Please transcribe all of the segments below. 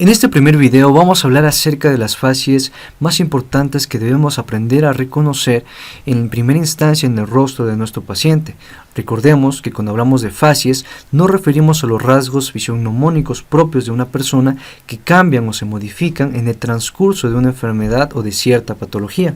En este primer video vamos a hablar acerca de las facies más importantes que debemos aprender a reconocer en primera instancia en el rostro de nuestro paciente. Recordemos que cuando hablamos de facies no referimos a los rasgos fisionómicos propios de una persona que cambian o se modifican en el transcurso de una enfermedad o de cierta patología.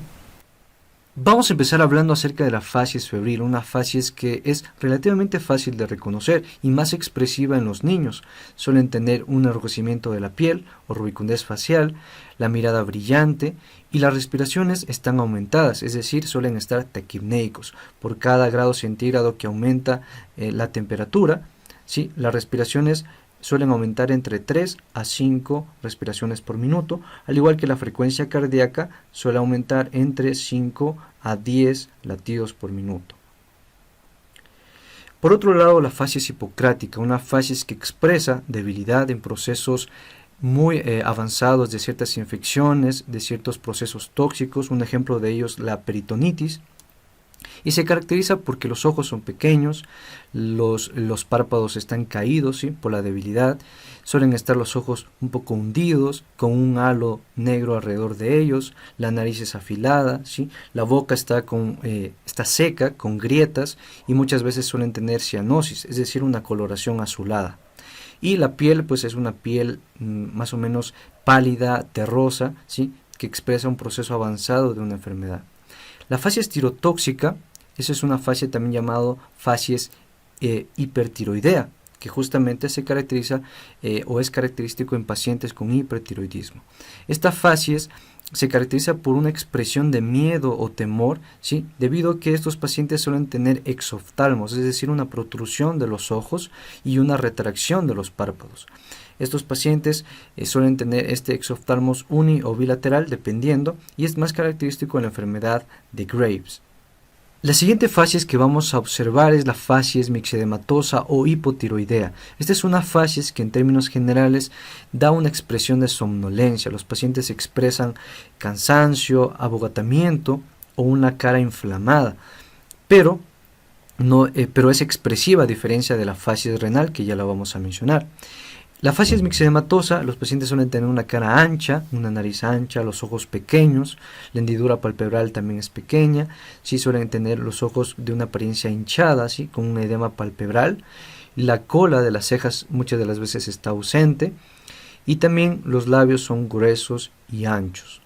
Vamos a empezar hablando acerca de la facies febril, una facies que es relativamente fácil de reconocer y más expresiva en los niños. Suelen tener un enrojecimiento de la piel o rubicundez facial, la mirada brillante y las respiraciones están aumentadas, es decir, suelen estar taquipnéicos. Por cada grado centígrado que aumenta la temperatura, ¿sí? Las respiraciones suelen aumentar entre 3 a 5 respiraciones por minuto, al igual que la frecuencia cardíaca suele aumentar entre 5 a 10 latidos por minuto. Por otro lado, la facies hipocrática, una facies que expresa debilidad en procesos muy avanzados de ciertas infecciones, de ciertos procesos tóxicos, un ejemplo de ellos la peritonitis. Y se caracteriza porque los ojos son pequeños, los párpados están caídos, ¿sí?, por la debilidad, suelen estar los ojos un poco hundidos, con un halo negro alrededor de ellos, la nariz es afilada, ¿sí?, la boca está seca, con grietas, y muchas veces suelen tener cianosis, es decir, una coloración azulada. Y la piel, pues es una piel más o menos pálida, terrosa, ¿sí?, que expresa un proceso avanzado de una enfermedad. La facies tirotóxica, esa es una facie también llamado facies hipertiroidea, que justamente se caracteriza o es característico en pacientes con hipertiroidismo. Esta facies se caracteriza por una expresión de miedo o temor, ¿sí?, debido a que estos pacientes suelen tener exoftalmos, es decir, una protrusión de los ojos y una retracción de los párpados. Estos pacientes suelen tener este exoftalmos uni o bilateral dependiendo, y es más característico en la enfermedad de Graves. La siguiente facies que vamos a observar es la facies mixedematosa o hipotiroidea. Esta es una facies que en términos generales da una expresión de somnolencia. Los pacientes expresan cansancio, abogotamiento o una cara inflamada, pero es expresiva a diferencia de la facies renal, que ya la vamos a mencionar. La facies mixedematosa, los pacientes suelen tener una cara ancha, una nariz ancha, los ojos pequeños, la hendidura palpebral también es pequeña, sí suelen tener los ojos de una apariencia hinchada, ¿sí?, con un edema palpebral, la cola de las cejas muchas de las veces está ausente, y también los labios son gruesos y anchos.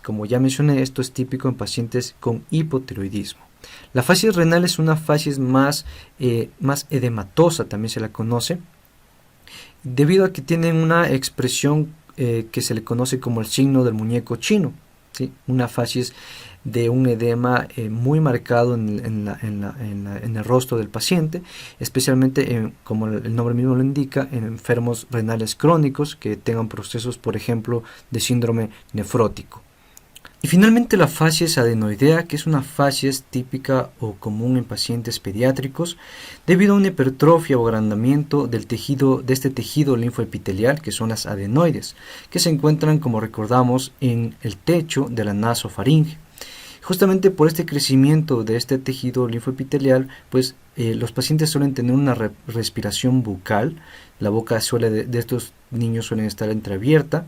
Como ya mencioné, esto es típico en pacientes con hipotiroidismo. La facies renal es una facies más edematosa, también se la conoce, debido a que tienen una expresión que se le conoce como el signo del muñeco chino, ¿sí?, una facies de un edema muy marcado en el rostro del paciente, especialmente como el nombre mismo lo indica, en enfermos renales crónicos que tengan procesos, por ejemplo, de síndrome nefrótico. Y finalmente la facies adenoidea, que es una facies típica o común en pacientes pediátricos debido a una hipertrofia o agrandamiento de este tejido linfoepitelial, que son las adenoides, que se encuentran, como recordamos, en el techo de la nasofaringe. Justamente por este crecimiento de este tejido linfoepitelial, pues los pacientes suelen tener una respiración bucal, la boca de estos niños suelen estar entreabierta.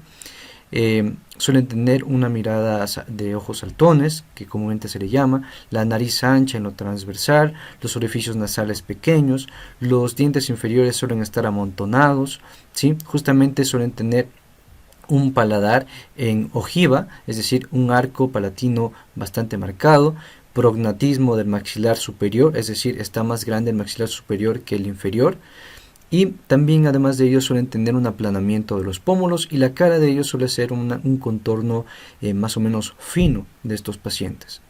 Suelen tener una mirada de ojos saltones, que comúnmente se le llama, la nariz ancha en lo transversal, los orificios nasales pequeños, los dientes inferiores suelen estar amontonados, ¿sí?, justamente suelen tener un paladar en ojiva, es decir, un arco palatino bastante marcado, prognatismo del maxilar superior, es decir, está más grande el maxilar superior que el inferior. Y también, además de ello, suelen tener un aplanamiento de los pómulos y la cara de ellos suele ser un contorno más o menos fino de estos pacientes.